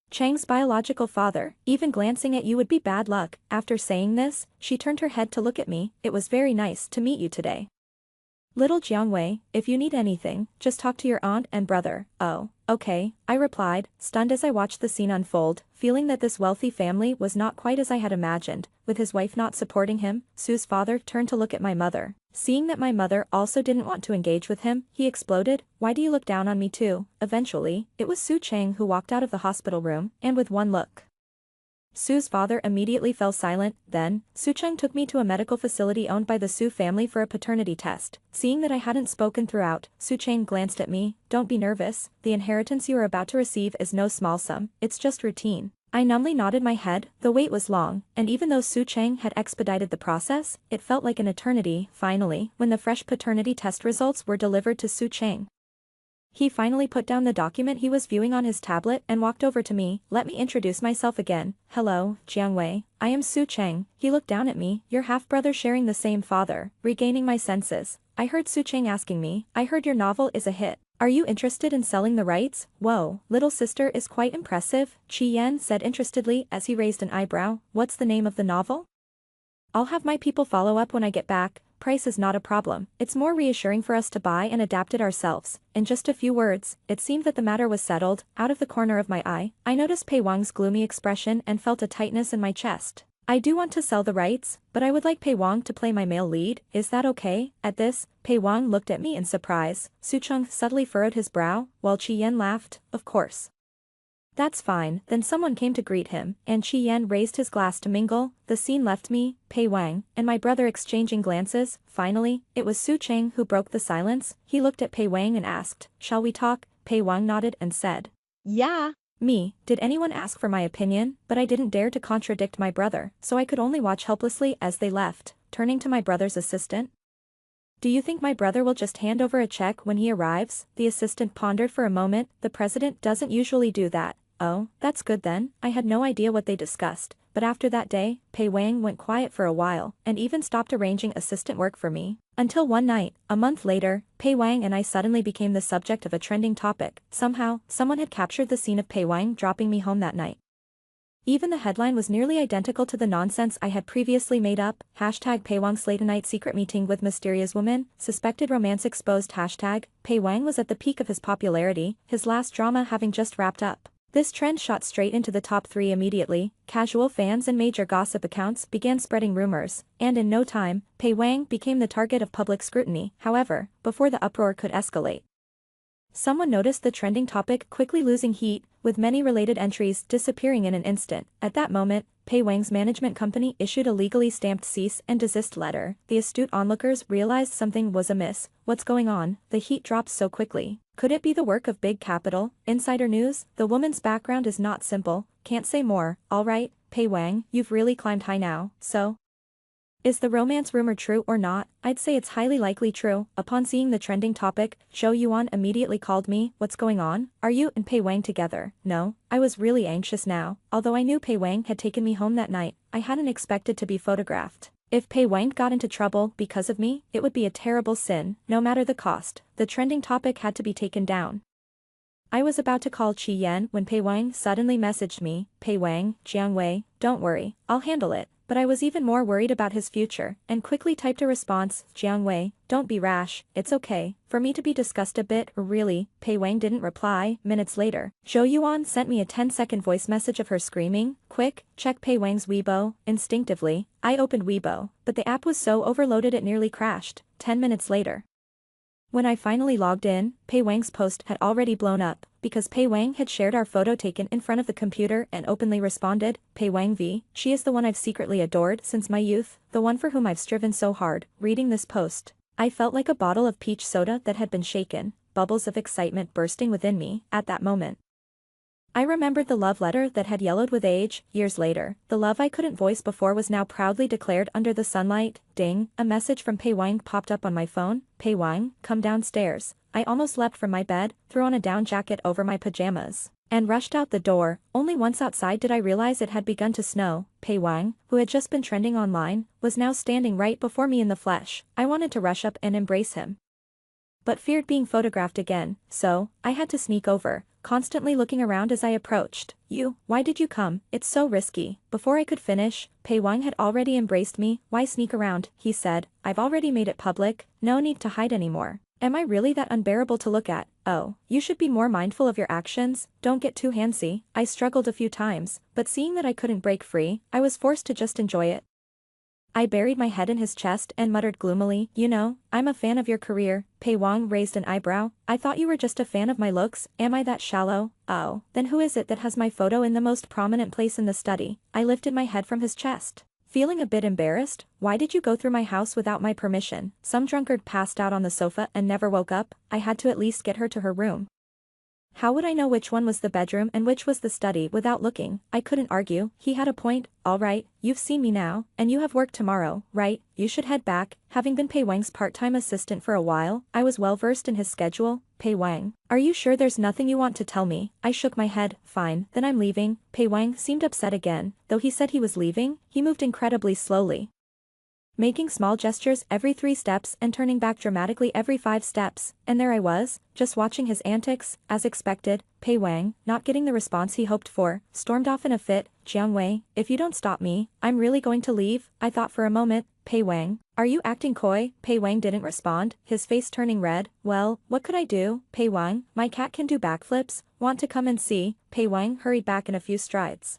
Chang's biological father, even glancing at you would be bad luck." After saying this, she turned her head to look at me. "It was very nice to meet you today, little Jiangwei. If you need anything, just talk to your aunt and brother." "Oh, okay," I replied, stunned as I watched the scene unfold, feeling that this wealthy family was not quite as I had imagined. With his wife not supporting him, Su's father turned to look at my mother. Seeing that my mother also didn't want to engage with him, he exploded. "Why do you look down on me too?" Eventually, it was Su Cheng who walked out of the hospital room, and with one look, Su's father immediately fell silent. Then, Su Cheng took me to a medical facility owned by the Su family for a paternity test. Seeing that I hadn't spoken throughout, Su Cheng glanced at me. "Don't be nervous, the inheritance you are about to receive is no small sum, it's just routine." I numbly nodded my head. The wait was long, and even though Su Cheng had expedited the process, it felt like an eternity. Finally, when the fresh paternity test results were delivered to Su Cheng, he finally put down the document he was viewing on his tablet and walked over to me. "Let me introduce myself again. Hello, Jiangwei. I am Su Cheng." He looked down at me. "Your half-brother sharing the same father." Regaining my senses, I heard Su Cheng asking me, "I heard your novel is a hit. Are you interested in selling the rights?" "Whoa, little sister is quite impressive," Chi Yan said interestedly as he raised an eyebrow. "What's the name of the novel?" "I'll have my people follow up when I get back. price is not a problem, it's more reassuring for us to buy and adapt it ourselves. In just a few words, it seemed that the matter was settled. Out of the corner of my eye, I noticed Pei Wang's gloomy expression and felt a tightness in my chest. I do want to sell the rights, but I would like Pei Wang to play my male lead, is that okay? At this, Pei Wang looked at me in surprise. Su Cheng subtly furrowed his brow, while Qi Yan laughed, of course. That's fine. Then someone came to greet him, and Qi Yan raised his glass to mingle. The scene left me, Pei Wang, and my brother exchanging glances. Finally, it was Su Cheng who broke the silence. He looked at Pei Wang and asked, "Shall we talk?" Pei Wang nodded and said, "Yeah." Me, did anyone ask for my opinion? But I didn't dare to contradict my brother, so I could only watch helplessly as they left. Turning to my brother's assistant, "Do you think my brother will just hand over a check when he arrives?" The assistant pondered for a moment. "The president doesn't usually do that." "Oh, that's good then." I had no idea what they discussed, but after that day, Pei Wang went quiet for a while, and even stopped arranging assistant work for me. Until one night, a month later, Pei Wang and I suddenly became the subject of a trending topic. Somehow, someone had captured the scene of Pei Wang dropping me home that night. Even the headline was nearly identical to the nonsense I had previously made up. Hashtag Pei Wang's late night secret meeting with mysterious woman, suspected romance exposed. Hashtag Pei Wang was at the peak of his popularity, his last drama having just wrapped up. This trend shot straight into the top 3 immediately. Casual fans and major gossip accounts began spreading rumors, and in no time, Pei Wang became the target of public scrutiny. However, before the uproar could escalate, someone noticed the trending topic quickly losing heat, with many related entries disappearing in an instant. At that moment, Pei Wang's management company issued a legally stamped cease and desist letter. The astute onlookers realized something was amiss. What's going on? The heat dropped so quickly. Could it be the work of big capital? Insider news? The woman's background is not simple. Can't say more. Alright, Pei Wang, you've really climbed high now. So, is the romance rumor true or not? I'd say it's highly likely true. Upon seeing the trending topic, Zhou Yuan immediately called me. What's going on? Are you and Pei Wang together? No. I was really anxious now. Although I knew Pei Wang had taken me home that night, I hadn't expected to be photographed. If Pei Wang got into trouble because of me, it would be a terrible sin. No matter the cost, the trending topic had to be taken down. I was about to call Qi Yan when Pei Wang suddenly messaged me. "Pei Wang, Jiang Wei, don't worry, I'll handle it." But I was even more worried about his future, and quickly typed a response. "Jiang Wei, don't be rash, it's okay for me to be discussed a bit." Really? Pei Wang didn't reply. Minutes later, Zhou Yuan sent me a 10-second voice message of her screaming, "Quick, check Pei Wang's Weibo." Instinctively, I opened Weibo, but the app was so overloaded it nearly crashed. 10 minutes later, when I finally logged in, Pei Wang's post had already blown up, because Pei Wang had shared our photo taken in front of the computer and openly responded, "Pei Wang V, she is the one I've secretly adored since my youth, the one for whom I've striven so hard." Reading this post, I felt like a bottle of peach soda that had been shaken, bubbles of excitement bursting within me. At that moment, I remembered the love letter that had yellowed with age. Years later, the love I couldn't voice before was now proudly declared under the sunlight. Ding, a message from Pei Wang popped up on my phone. "Pei Wang, come downstairs." I almost leapt from my bed, threw on a down jacket over my pajamas, and rushed out the door. Only once outside did I realize it had begun to snow. Pei Wang, who had just been trending online, was now standing right before me in the flesh. I wanted to rush up and embrace him, but feared being photographed again, so I had to sneak over, constantly looking around as I approached. Why did you come? It's so risky." Before I could finish, Pei Wang had already embraced me. "Why sneak around?" he said. "I've already made it public, no need to hide anymore." Am I really that unbearable to look at? Oh, you should be more mindful of your actions, don't get too handsy. I struggled a few times, but seeing that I couldn't break free, I was forced to just enjoy it. I buried my head in his chest and muttered gloomily, "You know, I'm a fan of your career." Pei Wang raised an eyebrow. "I thought you were just a fan of my looks. Am I that shallow?" "Oh, then who is it that has my photo in the most prominent place in the study?" I lifted my head from his chest, feeling a bit embarrassed. "Why did you go through my house without my permission?" Some drunkard passed out on the sofa and never woke up. I had to at least get her to her room. How would I know which one was the bedroom and which was the study without looking? I couldn't argue. He had a point. "Alright, you've seen me now, and you have work tomorrow, right? You should head back." Having been Pei Wang's part-time assistant for a while, I was well versed in his schedule. "Pei Wang, are you sure there's nothing you want to tell me?" I shook my head. "Fine, then I'm leaving." Pei Wang seemed upset again. Though he said he was leaving, he moved incredibly slowly, making small gestures every 3 steps and turning back dramatically every 5 steps, and there I was, just watching his antics. As expected, Pei Wang, not getting the response he hoped for, stormed off in a fit. "Jiang Wei, if you don't stop me, I'm really going to leave." I thought for a moment. "Pei Wang, Are you acting coy? Pei Wang didn't respond, his face turning red. Well, what could I do? Pei Wang, my cat can do backflips, want to come and see? Pei Wang hurried back in a few strides.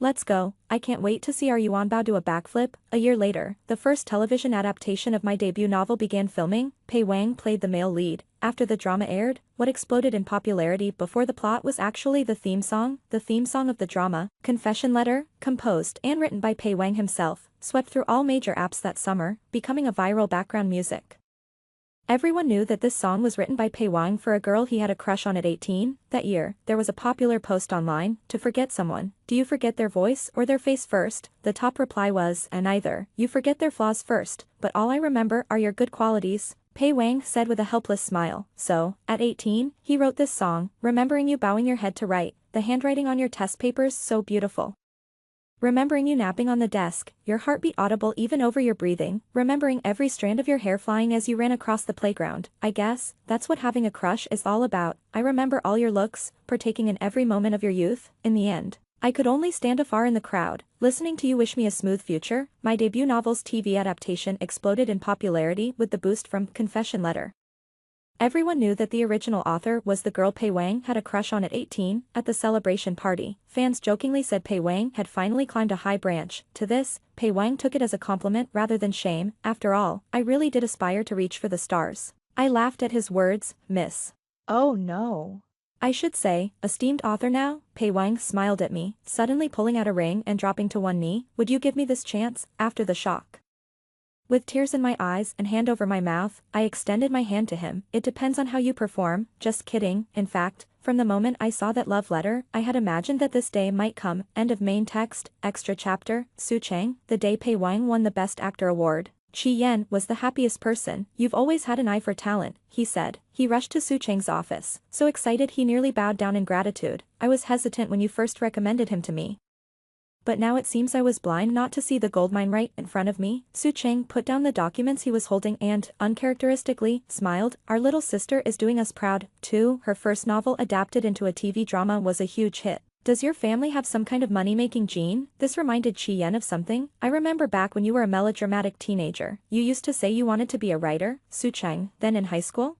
Let's go, I can't wait to see our Yuanbao do a backflip. A year later, the first television adaptation of my debut novel began filming. Pei Wang played the male lead. After the drama aired, what exploded in popularity before the plot was actually the theme song of the drama, Confession Letter, composed and written by Pei Wang himself, swept through all major apps that summer, becoming a viral background music. Everyone knew that this song was written by Pei Wang for a girl he had a crush on at 18. That year, there was a popular post online, to forget someone, do you forget their voice or their face first? The top reply was, neither, you forget their flaws first, but all I remember are your good qualities, Pei Wang said with a helpless smile. So, at 18, he wrote this song, remembering you bowing your head to write, the handwriting on your test papers so beautiful. Remembering you napping on the desk, your heartbeat audible even over your breathing, remembering every strand of your hair flying as you ran across the playground. I guess, that's what having a crush is all about. I remember all your looks, partaking in every moment of your youth. In the end, I could only stand afar in the crowd, listening to you wish me a smooth future. My debut novel's TV adaptation exploded in popularity with the boost from Confession Letter. Everyone knew that the original author was the girl Pei Wang had a crush on at 18. At the celebration party, fans jokingly said Pei Wang had finally climbed a high branch. To this, Pei Wang took it as a compliment rather than shame. After all, I really did aspire to reach for the stars. I laughed at his words, miss. Oh no. I should say, esteemed author now? Pei Wang smiled at me, suddenly pulling out a ring and dropping to one knee. Would you give me this chance, after the shock? With tears in my eyes and hand over my mouth, I extended my hand to him. It depends on how you perform, just kidding. In fact, from the moment I saw that love letter, I had imagined that this day might come. End of main text, extra chapter, Su Cheng. The day Pei Wang won the Best Actor award, Qi Yan was the happiest person. You've always had an eye for talent, he said. He rushed to Su Cheng's office, so excited he nearly bowed down in gratitude. I was hesitant when you first recommended him to me, but now it seems I was blind not to see the goldmine right in front of me. Su Cheng put down the documents he was holding and, uncharacteristically, smiled. Our little sister is doing us proud, too. Her first novel adapted into a TV drama was a huge hit. Does your family have some kind of money-making gene? This reminded Qi Yan of something. I remember back when you were a melodramatic teenager, you used to say you wanted to be a writer, Su Cheng, then in high school?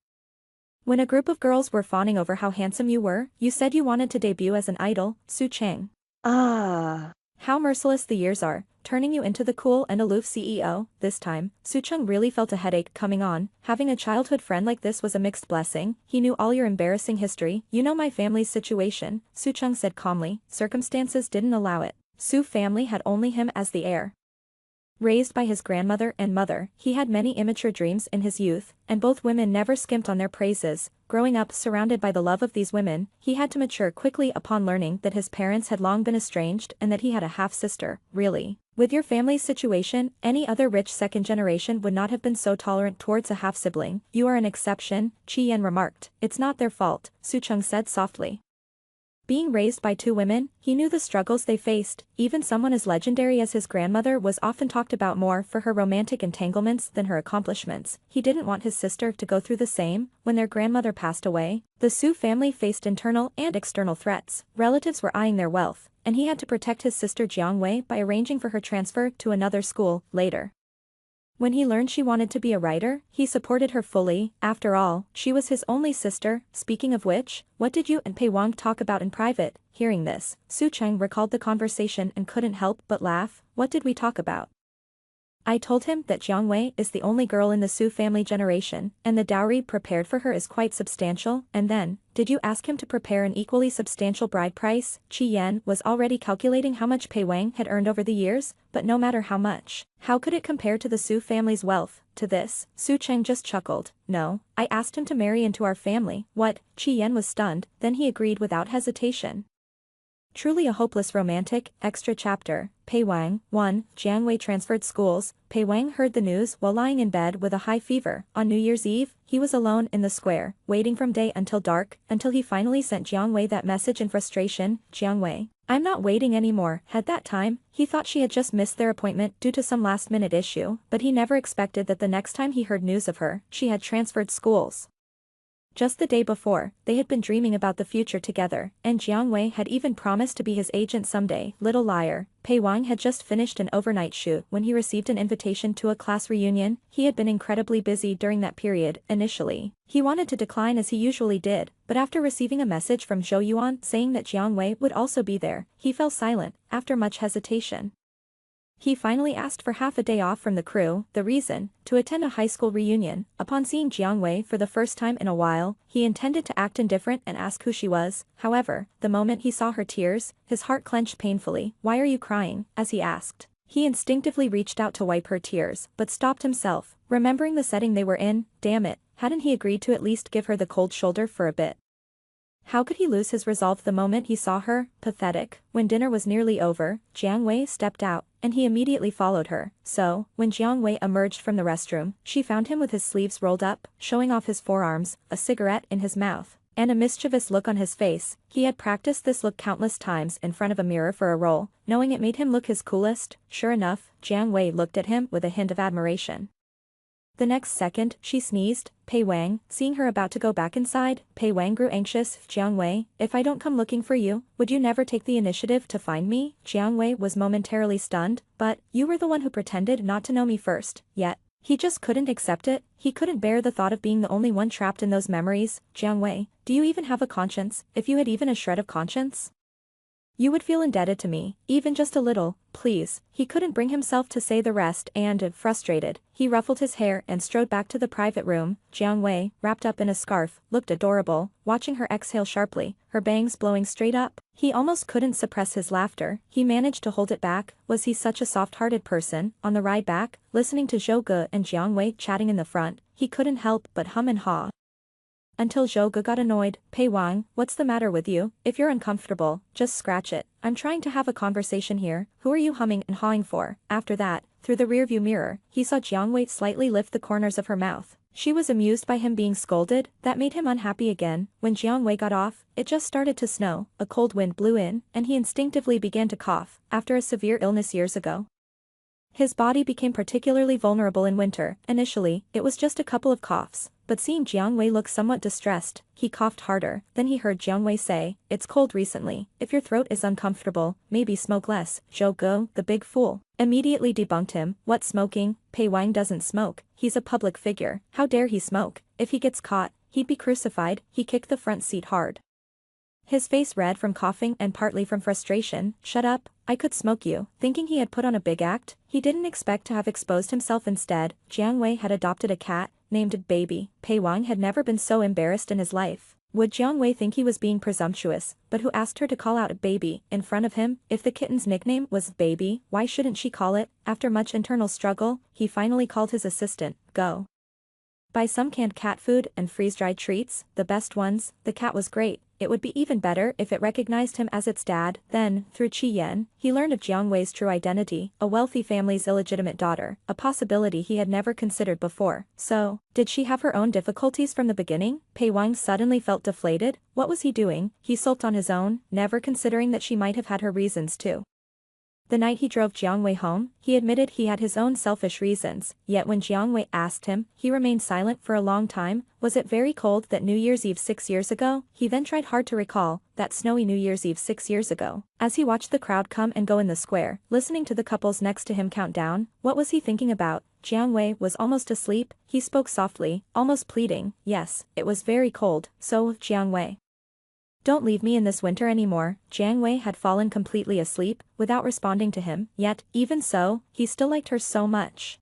When a group of girls were fawning over how handsome you were, you said you wanted to debut as an idol, Su Cheng. Ah. How merciless the years are, turning you into the cool and aloof CEO. This time, Su Cheng really felt a headache coming on. Having a childhood friend like this was a mixed blessing. He knew all your embarrassing history. You know my family's situation, Su Cheng said calmly. Circumstances didn't allow it. Su family had only him as the heir. Raised by his grandmother and mother, he had many immature dreams in his youth, and both women never skimped on their praises. Growing up surrounded by the love of these women, he had to mature quickly upon learning that his parents had long been estranged and that he had a half-sister. Really? With your family's situation, any other rich second generation would not have been so tolerant towards a half-sibling. You are an exception, Qi Yan remarked. It's not their fault, Su Cheng said softly. Being raised by two women, he knew the struggles they faced. Even someone as legendary as his grandmother was often talked about more for her romantic entanglements than her accomplishments. He didn't want his sister to go through the same. When their grandmother passed away, the Su family faced internal and external threats. Relatives were eyeing their wealth, and he had to protect his sister Jiang Wei by arranging for her transfer to another school. Later, when he learned she wanted to be a writer, he supported her fully. After all, she was his only sister. Speaking of which, what did you and Pei Wang talk about in private? Hearing this, Su Cheng recalled the conversation and couldn't help but laugh. What did we talk about? I told him that Jiang Wei is the only girl in the Su family generation, and the dowry prepared for her is quite substantial. And then, did you ask him to prepare an equally substantial bride price? Qi Yan was already calculating how much Pei Wang had earned over the years, but no matter how much, how could it compare to the Su family's wealth? To this, Su Cheng just chuckled. No, I asked him to marry into our family. What? Qi Yan was stunned, then he agreed without hesitation. Truly a hopeless romantic. Extra chapter, Pei Wang. 1. Jiang Wei transferred schools. Pei Wang heard the news while lying in bed with a high fever. On New Year's Eve, he was alone in the square, waiting from day until dark, until he finally sent Jiang Wei that message in frustration. Jiang Wei, I'm not waiting anymore. At that time, he thought she had just missed their appointment due to some last-minute issue, but he never expected that the next time he heard news of her, she had transferred schools. Just the day before, they had been dreaming about the future together, and Jiang Wei had even promised to be his agent someday. Little liar. Pei Wang had just finished an overnight shoot when he received an invitation to a class reunion. He had been incredibly busy during that period. Initially, he wanted to decline as he usually did, but after receiving a message from Zhou Yuan saying that Jiang Wei would also be there, he fell silent. After much hesitation, he finally asked for half a day off from the crew. The reason? To attend a high school reunion. Upon seeing Jiang Wei for the first time in a while, he intended to act indifferent and ask who she was. However, the moment he saw her tears, his heart clenched painfully. "Why are you crying?" as he asked. He instinctively reached out to wipe her tears, but stopped himself, remembering the setting they were in. Damn it, hadn't he agreed to at least give her the cold shoulder for a bit? How could he lose his resolve the moment he saw her? Pathetic. When dinner was nearly over, Jiang Wei stepped out, and he immediately followed her. So, when Jiang Wei emerged from the restroom, she found him with his sleeves rolled up, showing off his forearms, a cigarette in his mouth, and a mischievous look on his face. He had practiced this look countless times in front of a mirror for a role, knowing it made him look his coolest. Sure enough, Jiang Wei looked at him with a hint of admiration. The next second, she sneezed. Pei Wang, seeing her about to go back inside, Pei Wang grew anxious. "Jiang Wei, if I don't come looking for you, would you never take the initiative to find me?" Jiang Wei was momentarily stunned. "But, you were the one who pretended not to know me first." Yet, he just couldn't accept it. He couldn't bear the thought of being the only one trapped in those memories. "Jiang Wei, do you even have a conscience? If you had even a shred of conscience, you would feel indebted to me, even just a little, please." He couldn't bring himself to say the rest and, frustrated, he ruffled his hair and strode back to the private room. Jiang Wei, wrapped up in a scarf, looked adorable, watching her exhale sharply, her bangs blowing straight up. He almost couldn't suppress his laughter. He managed to hold it back. Was he such a soft-hearted person? On the ride back, listening to Zhou Ge and Jiang Wei chatting in the front, he couldn't help but hum and haw. Until Zhou Ge got annoyed. "Pei Wang, what's the matter with you? If you're uncomfortable, just scratch it. I'm trying to have a conversation here. Who are you humming and hawing for?" After that, through the rearview mirror, he saw Jiang Wei slightly lift the corners of her mouth. She was amused by him being scolded. That made him unhappy again. When Jiang Wei got off, it just started to snow, a cold wind blew in, and he instinctively began to cough. After a severe illness years ago, his body became particularly vulnerable in winter. Initially, it was just a couple of coughs, but seeing Jiang Wei look somewhat distressed, he coughed harder. Then he heard Jiang Wei say, "It's cold recently. If your throat is uncomfortable, maybe smoke less." Zhou Ge, the big fool, immediately debunked him. "What smoking? Pei Wang doesn't smoke. He's a public figure. How dare he smoke? If he gets caught, he'd be crucified." He kicked the front seat hard, his face red from coughing and partly from frustration. "Shut up, I could smoke you." Thinking he had put on a big act, he didn't expect to have exposed himself instead. Jiang Wei had adopted a cat, named Baby. Pei Wang had never been so embarrassed in his life. Would Jiang Wei think he was being presumptuous, but who asked her to call out Baby in front of him? If the kitten's nickname was Baby, why shouldn't she call it? After much internal struggle, he finally called his assistant. "Go buy some canned cat food and freeze-dried treats, the best ones." The cat was great. It would be even better if it recognized him as its dad. Then, through Qi Yan, he learned of Jiang Wei's true identity, a wealthy family's illegitimate daughter, a possibility he had never considered before. So, did she have her own difficulties from the beginning? Pei Wang suddenly felt deflated. What was he doing? He sulked on his own, never considering that she might have had her reasons too. The night he drove Jiang Wei home, he admitted he had his own selfish reasons, yet when Jiang Wei asked him, he remained silent for a long time. Was it very cold that New Year's Eve 6 years ago? He then tried hard to recall that snowy New Year's Eve 6 years ago. As he watched the crowd come and go in the square, listening to the couples next to him count down, what was he thinking about? Jiang Wei was almost asleep. He spoke softly, almost pleading. "Yes, it was very cold, so, Jiang Wei, don't leave me in this winter anymore." Jiang Wei had fallen completely asleep, without responding to him, yet, even so, he still liked her so much.